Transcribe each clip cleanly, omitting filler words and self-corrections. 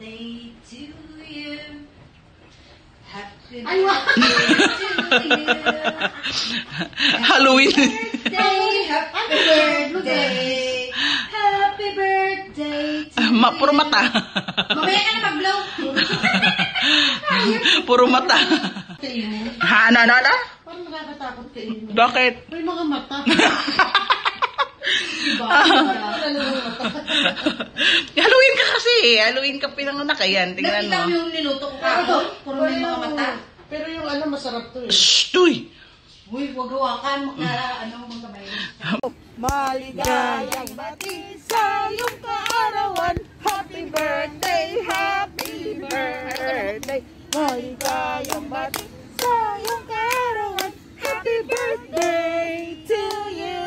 birthday to you. Happy birthday to you. Halloween. Happy birthday. Happy birthday to you. Puro mata. Mamaya ka na mag-blow. Puro mata. Ha, ano? Parang nakakatakot ka yun. Bakit? May mga mata. Diba? Halloween ka kasi eh. Halloween ka pinanganak yan. Tingnan Nakita mo mo. yung niluto ko kahapon? Puro may mga mata. Pero yung ano, masarap to eh. Shh! Tuy! Uy, huwag hawakan. Mga kamay. Maligayang bati sa iyong kaarawan. Happy birthday, happy birthday. Maligayang bati sa iyong kaarawan. Happy birthday to you.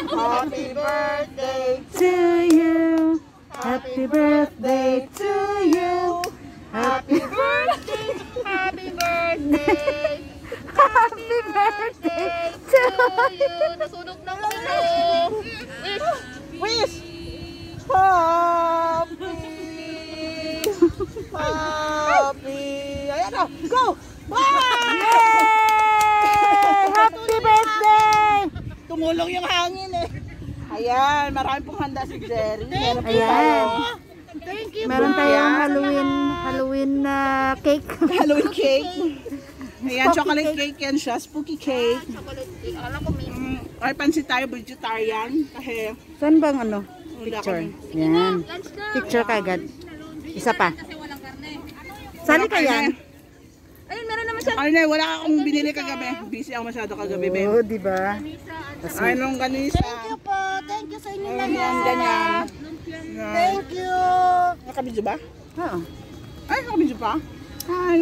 Happy birthday to you. Happy birthday to you. Happy birthday, happy birthday. Happy birthday to you. Nasunog ng sunog. Wish. Happy. Happy. Ayan na. Go. Bye. Happy birthday. Tumulong yung hangin eh. Ayan, marami pong handa si Jerry. Ayan. Meron tayong Halloween cake. Halloween cake. Ayan, chocolate cake yan siya. Spooky cake. Or pansit tayo, vegetarian. Kasi Saan bang ano? wala Picture. kami. Yan. Picture kagad. Isa pa. Saan ka yan? Ayun, meron naman siya. Ayun, wala akong binili kagabi. Busy ako masyado kagabi, babe. Oo, di ba? Ay, nung ganisa. Thank you po. Thank you sa inyo Ayan, ganyan. Thank you. Nakabidyo ba? Oo. Ay, nakabidyo pa? Ay,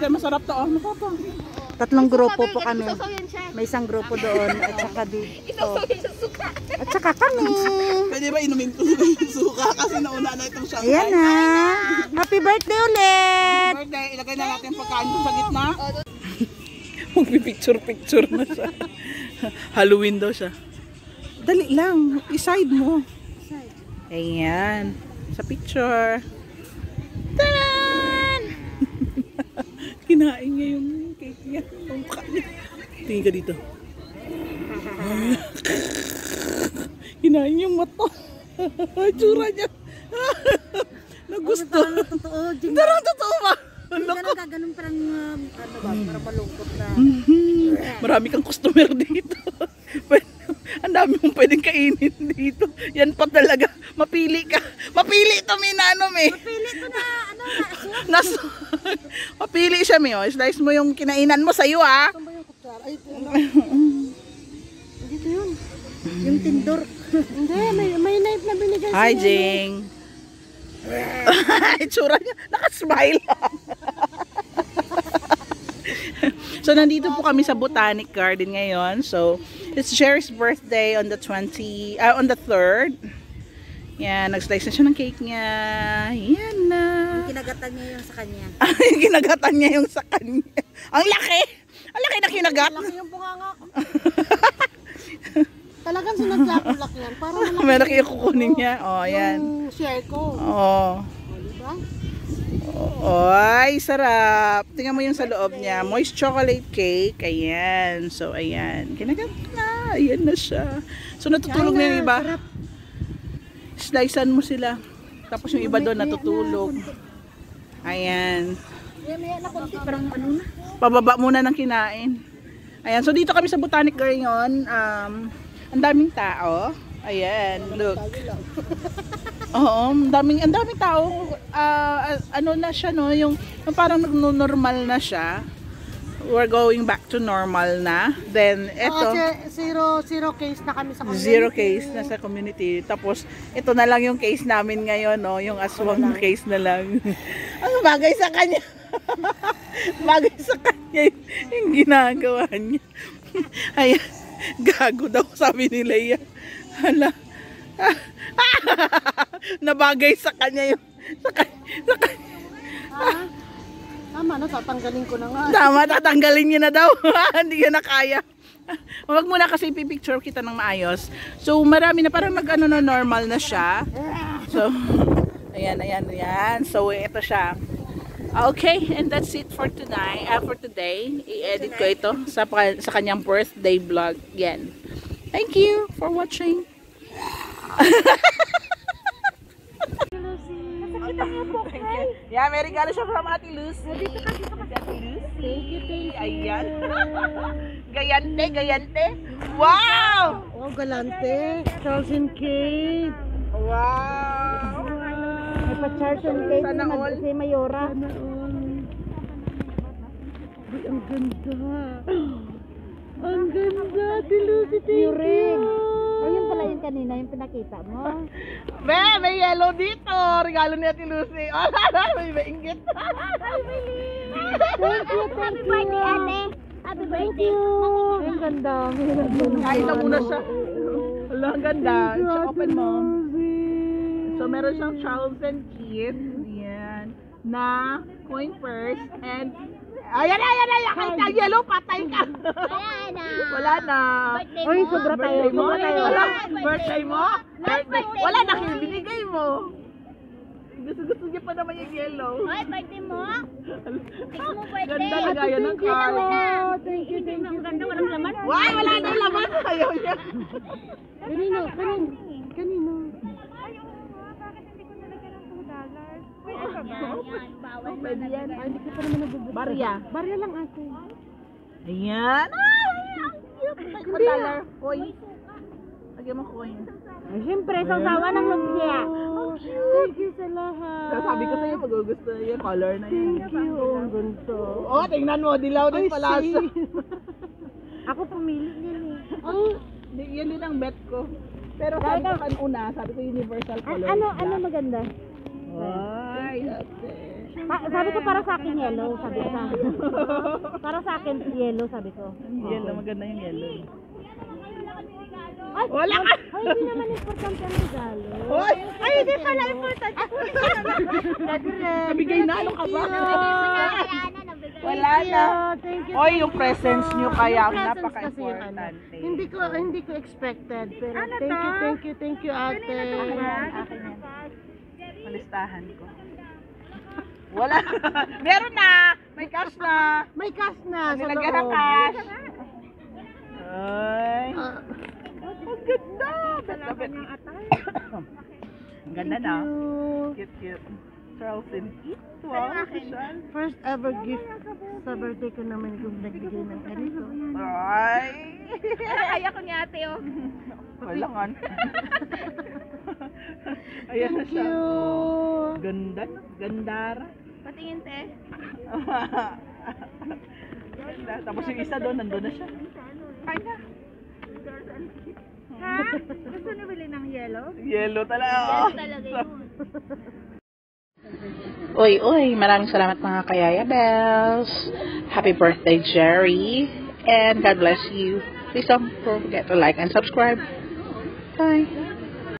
masarap to. Masarap to. Tatlong grupo po kami. May isang grupo doon at saka dito. At saka kami. Pwede ba inumin ko yung suka kasi nauna na itong Shanghai? Ayan na. Happy birthday ulit. Birthday, ilagay na natin pagkain doon sa gitna. Magpipicture-picture na siya. Halloween daw siya. Dali lang, iside mo. Ayan, sa picture. Taran! Kinain niya yung cake niya, yung mukha niya. Tingin ka dito. Kinain yung mata. Tsura niya. Nagusto. Darang totoo ba? Ganun ka, ganun parang, parang malungkot na. Marami kang customer dito. Ang dami mong pwedeng kainin dito. Yan pa talaga. Mapili ka. Mapili to, Minano, me. Pili ko na, Mapili siya, me. Slice mo yung kinainan mo sa'yo, ha. Dito yun. Yung tindor. Hindi, may knife na binigay. Hi, Jing. Itsura niya. Nakasmile. So, nandito po kami sa Botanic Garden ngayon. So, it's Jerry's birthday on the 3rd. Yan, nag-slice na siya ng cake niya. Yan na. Kinagatan niya yung sa kanya. Kinagatan niya yung sa kanya. Ang laki! Ang laki na kinagat. Laki yung bunganga ko. Talagang sinaglakulak yan. Parang Malaki yung kukunin niya. Oh, yan. yung share ko. Oh. Diba? Ay, sarap. Tingnan mo yung sa loob niya. Moist chocolate cake. Ayan. So, ayan. Kinagat na. Ayan na siya. So, natutulog na yung iba. Slicean mo sila. Tapos yung iba doon natutulog. Ayan. Pababa muna ng kinain. Ayan. So, dito kami sa Botanic Garden ngayon. Ang daming tao. Ayan. Look. Oo, ang daming tao. Ano na siya, no? Yung parang nag-normal na siya. We're going back to normal na. Then, eto. Zero case na kami sa community. Zero case na sa community. Tapos, ito na lang yung case namin ngayon, no? Yung aswang na case na lang. Ang bagay sa kanya. Bagay sa kanya yung ginagawa niya. Ayan. Gago daw, sabi ni Leia. Hala. Nabagay sa kanya yung sa kanya. Tama na, tatanggalin ko na nga. Tama, tatanggalin niya na daw. Hindi niya na kaya. Huwag muna kasi pipicture kita ng maayos. So marami na parang nag-ano na normal na siya. So Ayan. So, ito siya. Okay, and that's it for tonight. For today, i-edit ko ito sa kanyang birthday vlog. Yan. Thank you for watching. Yeah, may regalo siya from Ate Lucy. Dito ka. Ate Lucy. Thank you. Ayan. Gayante. Wow! Oh, galante. Charles and Kate. Wow! May pa-Charles and Kate Sana all. si Mayora. Ay, ang ganda. Ang ganda, Ate Lucy. Thank you. Ayun pala yung kanina, yung pinakita mo. May yellow dito. Regalo ni Ate Lucy. May maingit. Thank you. Happy birthday, ate. Happy birthday. Ang ganda. Kain na muna siya. Wala, ang ganda. Siya open mo. So, meron siyang Charles and Keith. Yan. Na coin purse. And ayan. Ang yellow, patay ka. Wala na. Oy, sobra tayo. Birthday mo? Wala na, binigay mo. Gusto niya pa naman yung yellow. Ay, birthday mo? Tingnan mo birthday. Ganda na gaya ng card. Thank you. Ang ganda, walang laman. Why? Wala na yung laman. Ayaw niya. Kanino? Yan, bawal na Pwede yan. nalagay. Hindi ko pa naman nabubuksan. Barya lang ate. Ayan. Ang cute. $1 coin. Lagyan mo coin. Ay, siyempre, sasawa ng lumpia. Thank you sa lahat. Sabi ko sa'yo, magugusto yung color na yun. Thank you. Ang ganda. Oh, tingnan mo. Dilaw din pala siya. Ako pumili din eh. Yan din ang bet ko. Pero sabi ko kan una, sabi ko universal color. Ano maganda? Ay, Sabi ko para sa akin yellow, sabi ko sa akin. Para sa akin yellow, sabi ko. yellow, maganda yung yellow. Ay, Wala ka! Ay, hindi naman importante ang regalo. Hoy! Ay, hindi pala importante. Nabigay na, ano ka ba? Wala Thank na. you. Thank you. Oy, yung presents nyo kaya, Yung presents kasi napaka-importante. Hindi ko expected. Pero thank you, ate. Akin yan. Malistahan ko. Wala. Meron na! May cash na! May cash na sa Nilagyan ng loob. cash. Ay. Ah, Ang ganda! Bet. Ang ganda na. Cute. Charles and Keith. Wow, social. first ever gift sa birthday ko naman kung nagbigay ng ganito. Ay. Ayaw ko ni ate, oh. Walangan. Ayan na siya. Ganda. Gandara. Patingin, te. Ganda. Tapos yung isa doon, nandun na siya. Kain na. Ha? Gusto niyo bili ng yellow? Yellow talaga. Yes, talaga yun. Uy, maraming salamat mga Kayaya Bells. Happy birthday, Jerry. And God bless you. Please don't forget to like and subscribe. Bye.